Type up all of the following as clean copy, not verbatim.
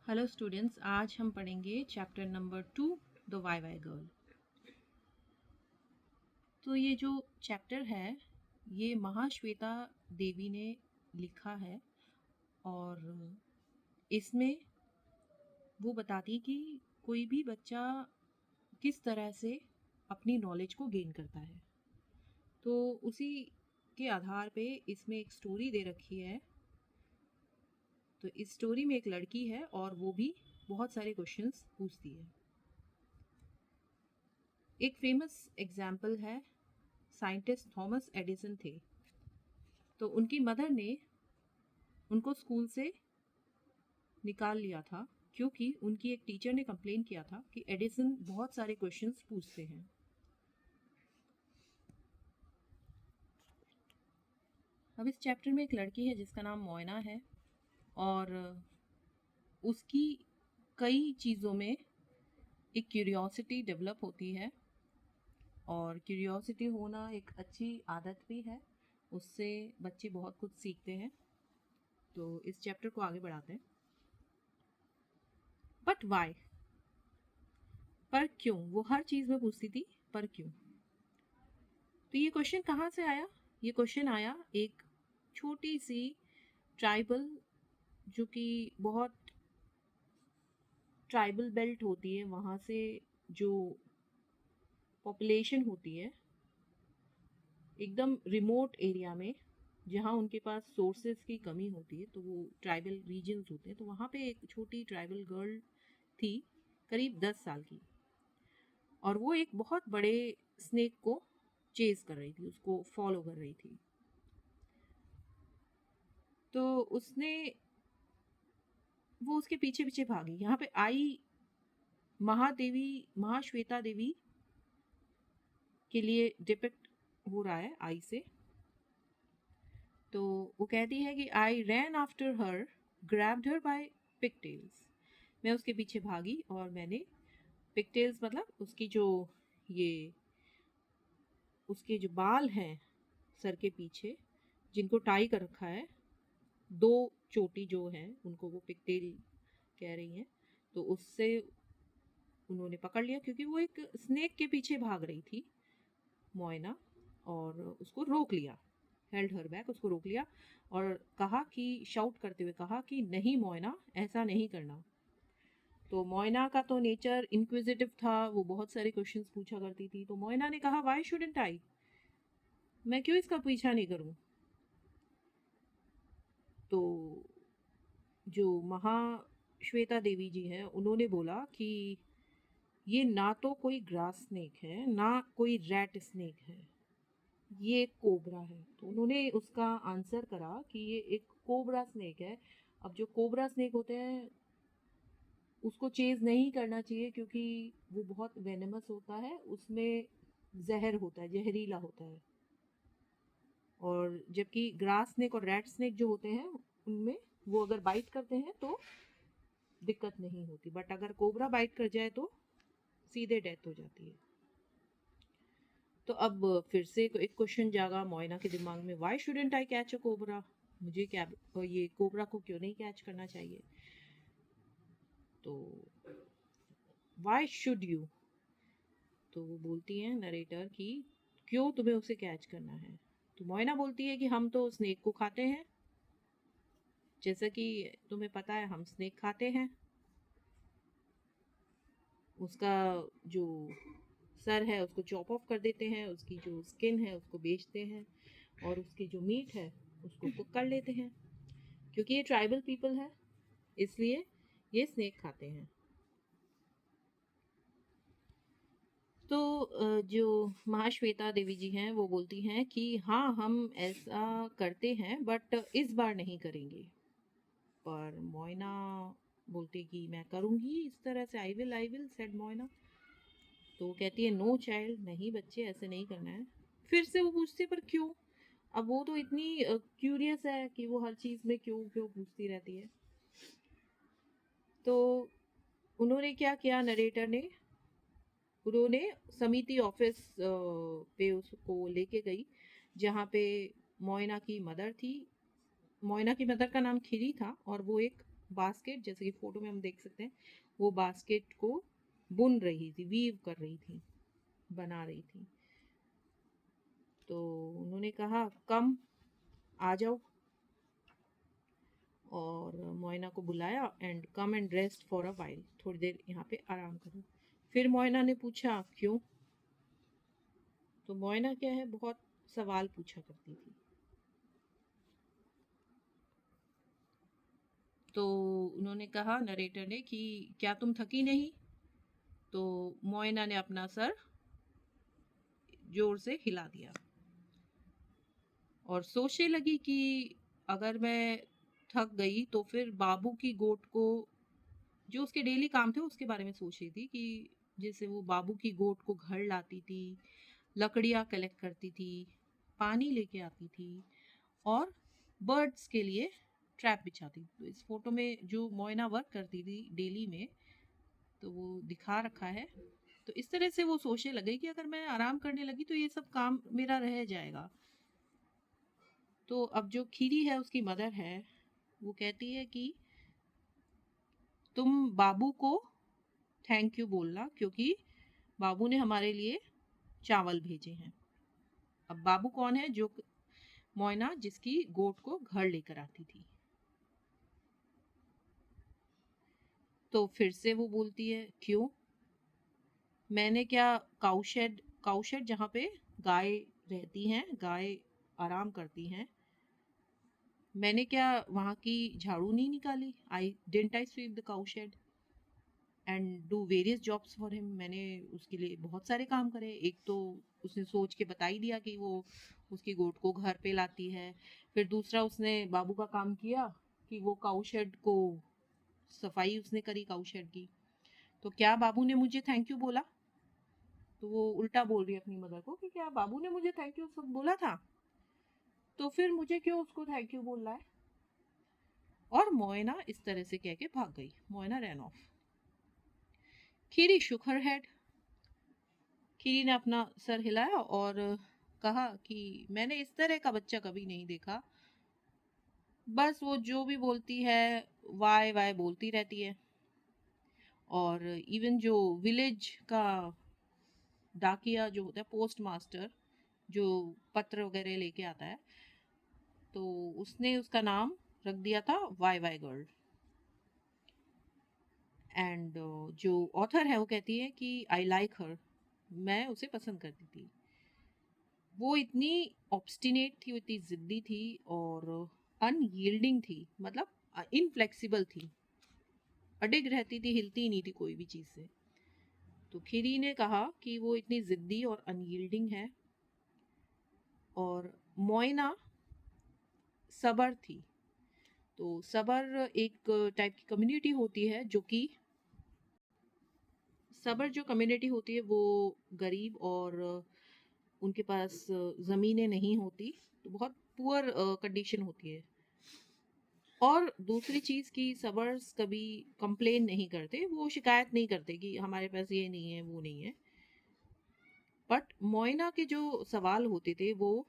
Hello students, आज हम पढ़ेंगे chapter number 2 the why why girl. तो ये जो चैप्टर है ये महाश्वेता देवी ने लिखा है और इसमें वो बताती कि कोई भी बच्चा किस तरह से अपनी नॉलेज को गेन करता है। तो उसी के आधार पे इसमें एक स्टोरी दे रखी है। तो इस स्टोरी में एक लड़की है और वो भी बहुत सारे क्वेश्चंस पूछती है। एक फेमस एग्जाम्पल है, साइंटिस्ट थॉमस एडिसन थे। तो उनकी मदर ने उनको स्कूल से निकाल लिया था क्योंकि उनकी एक टीचर ने कंप्लेन किया था कि एडिसन बहुत सारे क्वेश्चंस पूछते हैं। अब इस चैप्टर में एक लड़की है जिसका नाम मोयना है और उसकी कई चीज़ों में एक क्यूरियोसिटी डेवलप होती है और क्यूरियोसिटी होना एक अच्छी आदत भी है, उससे बच्चे बहुत कुछ सीखते हैं। तो इस चैप्टर को आगे बढ़ाते हैं। बट वाई, पर क्यों? वो हर चीज़ में पूछती थी पर क्यों। तो ये क्वेश्चन कहाँ से आया? ये क्वेश्चन आया एक छोटी सी ट्राइबल, जो कि बहुत ट्राइबल बेल्ट होती है, वहाँ से जो पॉपुलेशन होती है एकदम रिमोट एरिया में, जहाँ उनके पास सोर्सेज की कमी होती है, तो वो ट्राइबल रीजन्स होते हैं। तो वहाँ पे एक छोटी ट्राइबल गर्ल थी, करीब 10 साल की, और वो एक बहुत बड़े स्नेक को चेज कर रही थी, उसको फॉलो कर रही थी। तो वो उसके पीछे पीछे भागी। यहाँ पे आई महादेवी, महाश्वेता देवी के लिए डिपिक्ट हो रहा है आई से। तो वो कहती है कि I ran after her, grabbed her by pigtails. मैं उसके पीछे भागी और मैंने पिकटेल्स मतलब ये उसके जो बाल हैं सर के पीछे, जिनको टाई कर रखा है, दो चोटी जो हैं उनको वो पिकटेल कह रही हैं। तो उससे उन्होंने पकड़ लिया क्योंकि वो एक स्नेक के पीछे भाग रही थी मोयना, और उसको रोक लिया। हेल्ड हर बैक, उसको रोक लिया और कहा कि, शाउट करते हुए कहा कि नहीं मोयना, ऐसा नहीं करना। तो मोयना का तो नेचर इंक्विजिटिव था, वो बहुत सारे क्वेश्चंस पूछा करती थी। तो मोयना ने कहा वाई शुडंट आई, मैं क्यों इसका पीछा नहीं करूं। तो जो महाश्वेता देवी जी हैं उन्होंने बोला कि ये ना तो कोई ग्रास स्नेक है ना कोई रैट स्नेक है, ये एक कोबरा है। तो उन्होंने उसका आंसर करा कि ये एक कोबरा स्नेक है। अब जो कोबरा स्नेक होते हैं उसको चेज नहीं करना चाहिए क्योंकि वो बहुत वेनेमस होता है, उसमें जहर होता है, जहरीला होता है। और जबकि ग्रास स्नेक और रैट स्नेक जो होते हैं उनमें वो अगर बाइट करते हैं तो दिक्कत नहीं होती, बट अगर कोबरा बाइट कर जाए तो सीधे डेथ हो जाती है। तो अब फिर से एक क्वेश्चन जागा मोयना के दिमाग में, why shouldn't I catch a cobra, मुझे क्या ये कोबरा को क्यों नहीं कैच करना चाहिए। तो वाई शुड यू, तो वो बोलती हैं नरेटर की क्यों तुम्हें उसे कैच करना है। तो मोयना बोलती है कि हम तो स्नेक को खाते हैं, जैसा कि तुम्हें पता है हम स्नेक खाते हैं। उसका जो सर है उसको चॉप ऑफ कर देते हैं, उसकी जो स्किन है उसको बेचते हैं, और उसकी जो मीट है उसको कुक कर लेते हैं। क्योंकि ये ट्राइबल पीपल है इसलिए ये स्नेक खाते हैं। तो जो महाश्वेता देवी जी हैं वो बोलती हैं कि हाँ हम ऐसा करते हैं बट इस बार नहीं करेंगे। पर मोयना बोलती कि मैं करूँगी इस तरह से, आई विल सेड मोयना। तो वो कहती है नो चाइल्ड, नहीं बच्चे ऐसे नहीं करना है। फिर से वो पूछती है पर क्यों। अब वो तो इतनी क्यूरियस है कि वो हर चीज़ में क्यों क्यों पूछती रहती है। तो उन्होंने क्या किया, नरेटर ने, उन्होंने समिति ऑफिस पे उसको लेके गई जहाँ पे मोयना की मदर थी। मोयना की मदर का नाम खिरी था और वो एक बास्केट, जैसे कि फोटो में हम देख सकते हैं, वो बास्केट को बुन रही थी, वीव कर रही थी, बना रही थी। तो उन्होंने कहा कम, आ जाओ, और मोइना को बुलाया and come and rest for a while, थोड़ी देर यहाँ पे आराम करो। फिर मोइना ने पूछा क्यों? तो मोइना क्या है, बहुत सवाल पूछा करती थी। तो उन्होंने कहा, नरेटर ने, कि क्या तुम थकी नहीं? तो मोइना ने अपना सर जोर से हिला दिया और सोचने लगी कि अगर मैं थक गई तो फिर बाबू की गोट को, जो उसके डेली काम थे उसके बारे में सोच रही थी, कि जैसे वो बाबू की गोट को घर लाती थी, लकड़ियाँ कलेक्ट करती थी, पानी लेके आती थी और बर्ड्स के लिए ट्रैप बिछाती थी। तो इस फोटो में जो मोइना वर्क करती थी डेली में, तो वो दिखा रखा है। तो इस तरह से वो सोचने लगे कि अगर मैं आराम करने लगी तो ये सब काम मेरा रह जाएगा। तो अब जो खीरी है, उसकी मदर है, वो कहती है कि तुम बाबू को थैंक यू बोलना, क्योंकि बाबू ने हमारे लिए चावल भेजे हैं। अब बाबू कौन है? जो मोइना, जिसकी गोट को घर लेकर आती थी। तो फिर से वो बोलती है क्यों? मैंने क्या काउशेड जहाँ पे गाय रहती हैं, गाय आराम करती हैं, मैंने क्या वहाँ की झाड़ू नहीं निकाली? I sweep the cowshed and do various jobs for him. मैंने उसके लिए बहुत सारे काम करे। एक तो उसने सोच के बता ही दिया कि वो उसकी गोट को घर पे लाती है। फिर दूसरा, उसने बाबू का काम किया कि वो काउशेड को सफाई उसने करी, काउशेड की। तो क्या बाबू ने मुझे थैंक यू बोला? तो वो उल्टा बोल रही है अपनी मदर को कि क्या बाबू ने मुझे थैंक यू सब बोला था, तो फिर मुझे क्यों उसको थैंक यू बोल रहा है? और मोइना इस तरह से कह के भाग गई। Moyna ran off. Khiri shook her head. Khiri ने अपना सर हिलाया और कहा कि मैंने इस तरह का बच्चा कभी नहीं देखा। बस वो जो भी बोलती है वाय वाय बोलती रहती है। और इवन जो विलेज का डाकिया जो होता है, पोस्ट मास्टर, जो पत्र वगैरह लेके आता है, तो उसने उसका नाम रख दिया था वाई वाई गर्ल। एंड जो ऑथर है वो कहती है कि आई लाइक हर, मैं उसे पसंद करती थी। वो इतनी ऑब्स्टिनेट थी, वो इतनी जिद्दी थी और अनयील्डिंग थी, मतलब इनफ्लेक्सिबल थी, अडिग रहती थी, हिलती ही नहीं थी कोई भी चीज़ से। तो खीरी ने कहा कि वो इतनी जिद्दी और अनयील्डिंग है। और मोइना सबर थी। तो सबर एक टाइप की कम्युनिटी होती है, जो कि सबर जो कम्युनिटी होती है वो गरीब और उनके पास ज़मीनें नहीं होती, तो बहुत पुअर कंडीशन होती है। और दूसरी चीज़ कि सबर्स कभी कंप्लेन नहीं करते, वो शिकायत नहीं करते कि हमारे पास ये नहीं है, वो नहीं है। बट मोइना के जो सवाल होते थे वो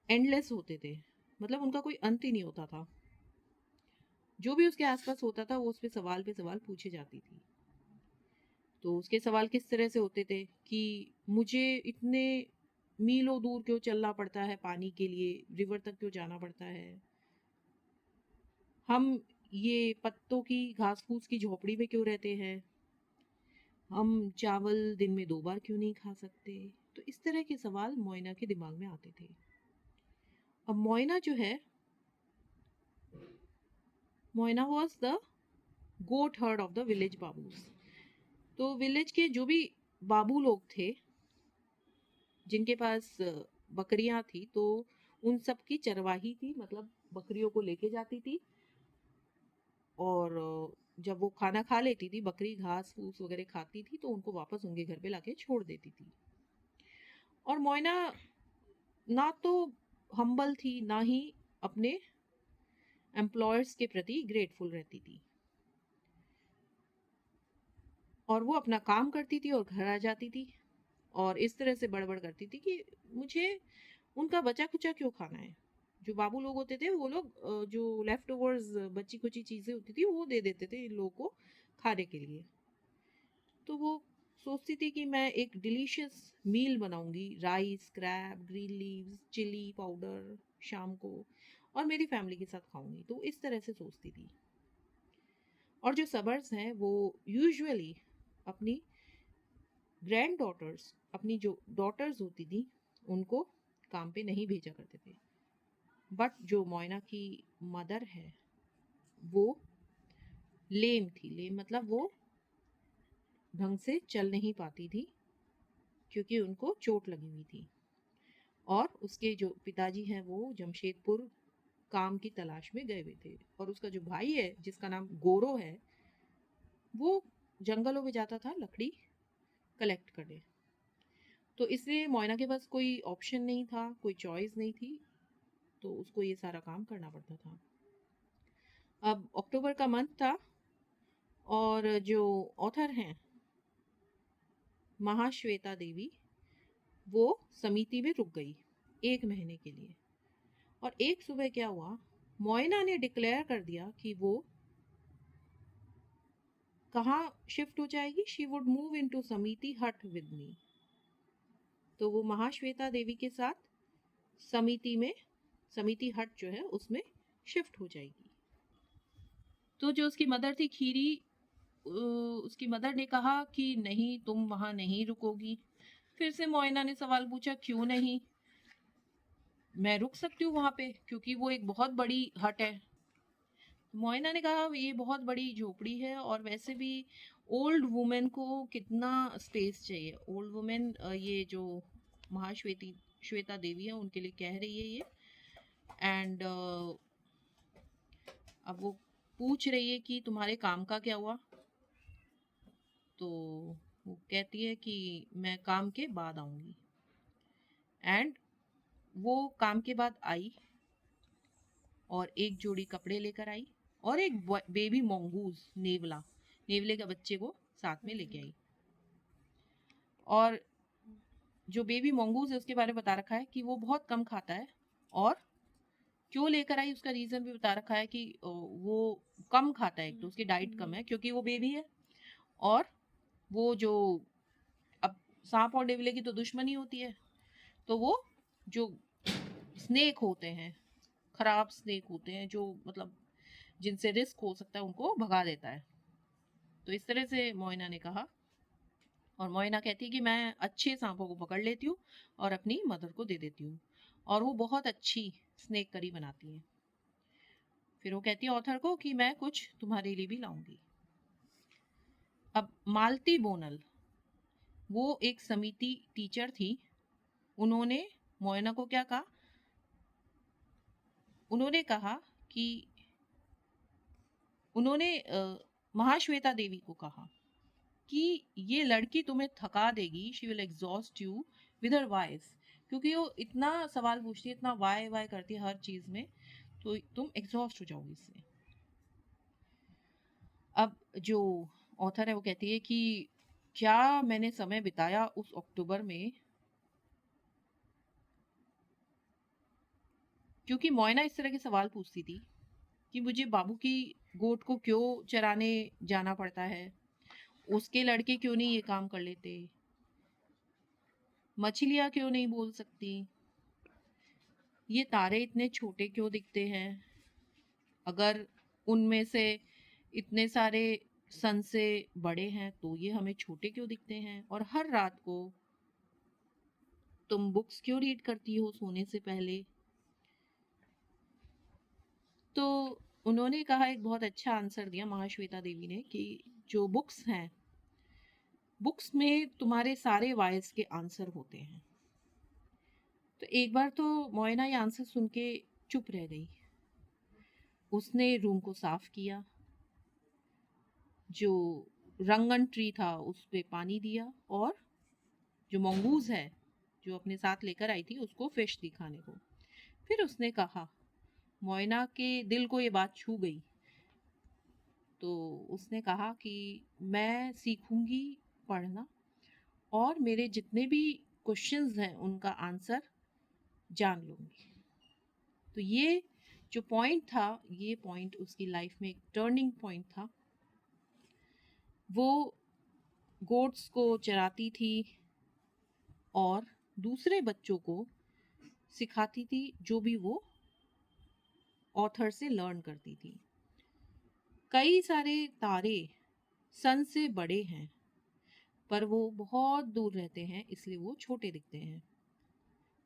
एंडलेस होते थे, मतलब उनका कोई अंत ही नहीं होता था। जो भी उसके आसपास होता था वो उस पे सवाल पूछे जाती थी। तो उसके सवाल किस तरह से होते थे कि मुझे इतने मीलों दूर क्यों चलना पड़ता है पानी के लिए, रिवर तक क्यों जाना पड़ता है, हम ये पत्तों की घास फूस की झोपड़ी में क्यों रहते हैं, हम चावल दिन में 2 बार क्यों नहीं खा सकते। तो इस तरह के सवाल मोइना के दिमाग में आते थे। अब मोइना जो है, Moyna was the goat herd of the village babus. तो विलेज के जो भी बाबू लोग थे जिनके पास बकरियां थी, तो उन सब की चरवाही थी, मतलब बकरियों को लेके जाती थी। और जब वो खाना खा लेती थी, बकरी घास फूस वगैरह खाती थी, तो उनको वापस उनके घर पे लाके छोड़ देती थी। और मोइना ना तो हम्बल थी, ना ही अपने एम्प्लॉयर्स के प्रति ग्रेटफुल रहती थी। और वो अपना काम करती थी और घर आ जाती थी और इस तरह से बड़बड़ करती थी कि मुझे उनका बचा कुचा क्यों खाना है, जो बाबू लोग होते थे वो लोग जो लेफ्ट ओवर्स बची कुची चीज़ें होती थी वो दे देते थे इन लोगों को खाने के लिए। तो वो सोचती थी कि मैं एक डिलीशियस मील बनाऊंगी, rice, crab, green leaves, chilli powder, शाम को, और मेरी फैमिली के साथ खाऊंगी। तो इस तरह से सोचती थी। और जो सबर्स हैं वो यूजुअली अपनी ग्रैंड डॉटर्स, अपनी जो डॉटर्स होती थी उनको काम पे नहीं भेजा करते थे। बट जो मोइना की मदर है वो लेम थी। लेम मतलब वो ढंग से चल नहीं पाती थी क्योंकि उनको चोट लगी हुई थी। और उसके जो पिताजी हैं वो जमशेदपुर काम की तलाश में गए हुए थे, और उसका जो भाई है जिसका नाम गोरो है वो जंगलों में जाता था लकड़ी कलेक्ट करने। तो इसलिए मोइना के पास कोई ऑप्शन नहीं था, कोई चॉइस नहीं थी, तो उसको ये सारा काम करना पड़ता था। अब अक्टूबर का मंथ था और जो ऑथर हैं महाश्वेता देवी वो समिति में रुक गई 1 महीने के लिए। और एक सुबह क्या हुआ, मोइना ने डिक्लेयर कर दिया कि वो कहाँ शिफ्ट हो जाएगी। शी वुड मूव इनटू समिति हट विद मी। तो वो महाश्वेता देवी के साथ समिति में, समिति हट जो है उसमें शिफ्ट हो जाएगी। तो जो उसकी मदर थी खीरी, उसकी मदर ने कहा कि नहीं, तुम वहां नहीं रुकोगी। फिर से मोइना ने सवाल पूछा, क्यों नहीं? मैं रुक सकती हूँ वहां पे क्योंकि वो एक बहुत बड़ी हट है। मोइना ने कहा ये बहुत बड़ी झोपड़ी है और वैसे भी ओल्ड वुमेन को कितना स्पेस चाहिए। ओल्ड वुमेन, ये जो महाश्वेती श्वेता देवी है उनके लिए कह रही है ये। एंड अब वो पूछ रही है कि तुम्हारे काम का क्या हुआ। तो वो कहती है कि मैं काम के बाद आऊंगी। एंड वो काम के बाद आई और एक जोड़ी कपड़े लेकर आई और एक बेबी मोंगूज, नेवले का बच्चे को साथ में लेके आई। और जो बेबी मोंगूज है उसके बारे में बता रखा है कि वो बहुत कम खाता है। और क्यों लेकर आई उसका रीजन भी बता रखा है कि वो कम खाता है, एक तो उसकी डाइट कम है क्योंकि वो बेबी है। और वो जो, अब सांप और नेवले की तो दुश्मनी होती है, तो वो जो स्नेक होते हैं, खराब स्नेक होते हैं जो मतलब जिनसे रिस्क हो सकता है उनको भगा देता है। तो इस तरह से मोइना ने कहा। और मोइना कहती है कि मैं अच्छे सांपों को पकड़ लेती हूँ और अपनी मदर को दे देती हूँ, और वो बहुत अच्छी स्नेक करी बनाती है। फिर वो कहती है ऑथर को कि मैं कुछ तुम्हारे लिए भी लाऊंगी। अब मालती बोनल, वो एक समिति टीचर थी। उन्होंने मोइना को क्या कहा, उन्होंने कहा कि उन्होंने महाश्वेता देवी को कहा कि ये लड़की तुम्हें थका देगी, she will exhaust you with her wise. क्योंकि वो इतना सवाल पूछती है, इतना वाई वाई करती है हर चीज में, तो तुम एग्जॉस्ट हो जाओगी इससे। अब जो ऑथर है वो कहती है कि क्या मैंने समय बिताया उस अक्टूबर में, क्योंकि मोइना इस तरह के सवाल पूछती थी कि मुझे बाबू की गोट को क्यों चराने जाना पड़ता है, उसके लड़के क्यों नहीं ये काम कर लेते, मछलियाँ क्यों नहीं बोल सकती, ये तारे इतने छोटे क्यों दिखते हैं, अगर उनमें से इतने सारे सन से बड़े हैं तो ये हमें छोटे क्यों दिखते हैं, और हर रात को तुम बुक्स क्यों रीड करती हो सोने से पहले। तो उन्होंने कहा, एक बहुत अच्छा आंसर दिया महाश्वेता देवी ने कि जो बुक्स हैं, बुक्स में तुम्हारे सारे वाइज के आंसर होते हैं। तो एक बार तो मोइना ये आंसर सुन के चुप रह गई। उसने रूम को साफ किया, जो रंगन ट्री था उस पे पानी दिया, और जो मंगूज है जो अपने साथ लेकर आई थी उसको फिश दिखाने को। फिर उसने कहा, मोइना के दिल को ये बात छू गई। तो उसने कहा कि मैं सीखूंगी पढ़ना और मेरे जितने भी क्वेश्चंस हैं उनका आंसर जान लूंगी। तो ये जो पॉइंट था, ये पॉइंट उसकी लाइफ में एक टर्निंग पॉइंट था। वो गोट्स को चराती थी और दूसरे बच्चों को सिखाती थी जो भी वो ऑथर से लर्न करती थी। कई सारे तारे सन से बड़े हैं, पर वो बहुत दूर रहते हैं, इसलिए वो छोटे दिखते हैं।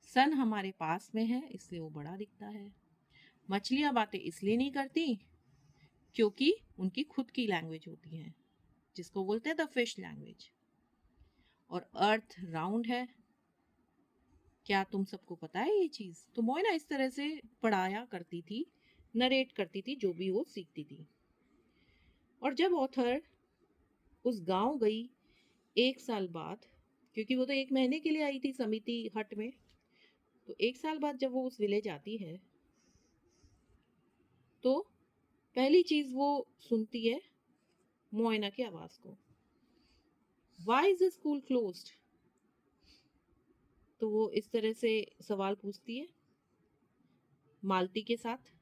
सन हमारे पास में है, इसलिए वो बड़ा दिखता है। मछलियां बातें इसलिए नहीं करती क्योंकि उनकी खुद की लैंग्वेज होती है, जिसको बोलते हैं द फिश लैंग्वेज। और अर्थ राउंड है। क्या तुम सबको पता है ये चीज? तो मोइना इस तरह से पढ़ाया करती थी, नरेट करती थी जो भी वो सीखती थी। और जब ऑथर उस गांव गई 1 साल बाद, क्योंकि वो तो 1 महीने के लिए आई थी समिति हट में, तो 1 साल बाद जब वो उस विलेज आती है तो पहली चीज वो सुनती है मोइना की आवाज को। Why is the school closed? तो वो इस तरह से सवाल पूछती है मालती के साथ।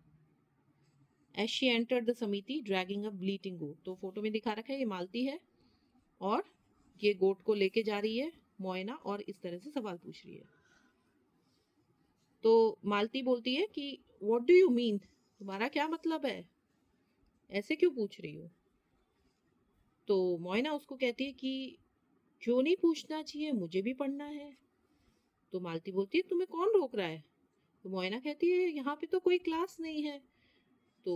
एज शी एंटर्ड द समिति ड्रैगिंग अ ब्लीटिंग गोट, तो फोटो में दिखा रखा है ये मालती है और ये गोट को लेके जा रही है मोइना और इस तरह से सवाल पूछ रही है। तो मालती बोलती है कि व्हाट डू यू मीन, तुम्हारा क्या मतलब है, ऐसे क्यों पूछ रही हो? तो मोइना उसको कहती है कि क्यों नहीं पूछना चाहिए, मुझे भी पढ़ना है। तो मालती बोलती है तुम्हें कौन रोक रहा है? तो मोइना कहती है यहाँ पे तो कोई क्लास नहीं है। तो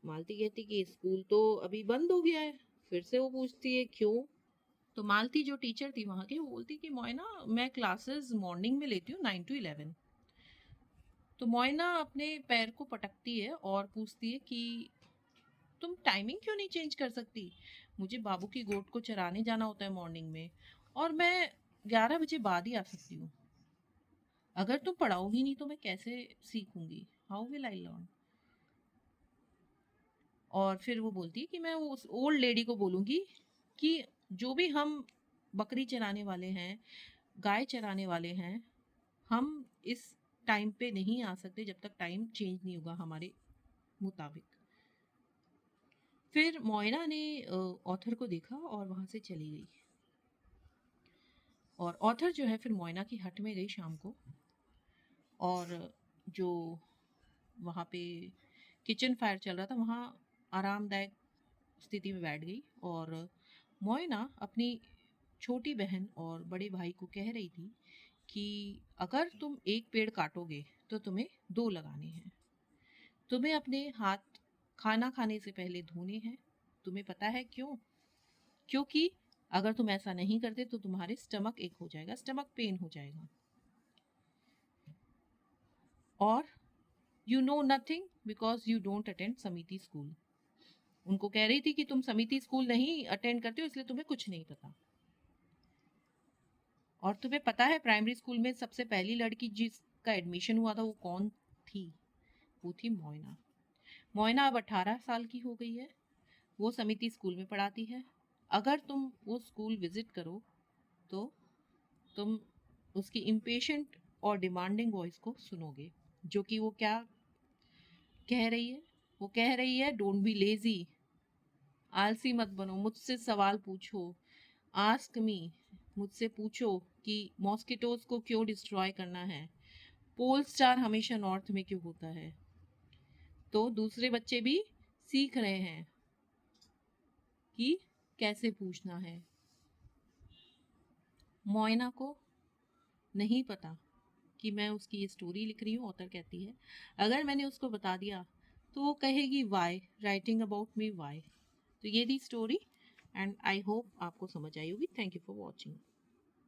मालती कहती कि स्कूल तो अभी बंद हो गया है। फिर से वो पूछती है क्यों? तो मालती जो टीचर थी वहां की, वो बोलती कि मोइना मैं क्लासेस मॉर्निंग में लेती हूँ 9 to 11। तो मोइना अपने पैर को पटकती है और पूछती है कि तुम टाइमिंग क्यों नहीं चेंज कर सकती? मुझे बाबू की गोट को चराने जाना होता है मॉर्निंग में और मैं 11 बजे बाद ही आ सकती हूँ। अगर तुम पढ़ाओगी नहीं तो मैं कैसे सीखूंगी? How will I learn? और फिर वो बोलती है कि मैं वो उस ओल्ड लेडी को बोलूँगी कि जो भी हम बकरी चराने वाले हैं, गाय चराने वाले हैं, हम इस टाइम पे नहीं आ सकते जब तक टाइम चेंज नहीं होगा हमारे मुताबिक। फिर मोइना ने ऑथर को देखा और वहाँ से चली गई। और ऑथर जो है फिर मोइना की हट में गई शाम को, और जो वहाँ पे किचन फायर चल रहा था वहाँ आरामदायक स्थिति में बैठ गई। और मोइना अपनी छोटी बहन और बड़े भाई को कह रही थी कि अगर तुम एक पेड़ काटोगे तो तुम्हें 2 लगाने हैं। तुम्हें अपने हाथ खाना खाने से पहले धोने हैं। तुम्हें पता है क्यों? क्योंकि अगर तुम ऐसा नहीं करते तो तुम्हारे स्टमक एक हो जाएगा, स्टमक पेन हो जाएगा। और you know nothing because you don't attend समिति स्कूल। उनको कह रही थी कि तुम समिति स्कूल नहीं अटेंड करते हो इसलिए तुम्हें कुछ नहीं पता। और तुम्हें पता है प्राइमरी स्कूल में सबसे पहली लड़की जिसका एडमिशन हुआ था वो कौन थी? वो थी मोइना। मोइना अब 18 साल की हो गई है। वो समिति स्कूल में पढ़ाती है। अगर तुम वो स्कूल विजिट करो तो तुम उसकी इम्पेशेंट और डिमांडिंग वॉइस को सुनोगे, जो कि वो क्या कह रही है? वो कह रही है डोंट बी लेजी, आलसी मत बनो, मुझसे सवाल पूछो, आस्क मी, मुझसे पूछो कि मॉस्किटोज को क्यों डिस्ट्रॉय करना है, पोल स्टार हमेशा नॉर्थ में क्यों होता है। तो दूसरे बच्चे भी सीख रहे हैं कि कैसे पूछना है। मोइना को नहीं पता कि मैं उसकी ये स्टोरी लिख रही हूँ, ऑथर कहती है। अगर मैंने उसको बता दिया तो वो कहेगी why, writing about me why. तो ये थी स्टोरी एंड आई होप आपको समझ आई होगी। Thank you for watching.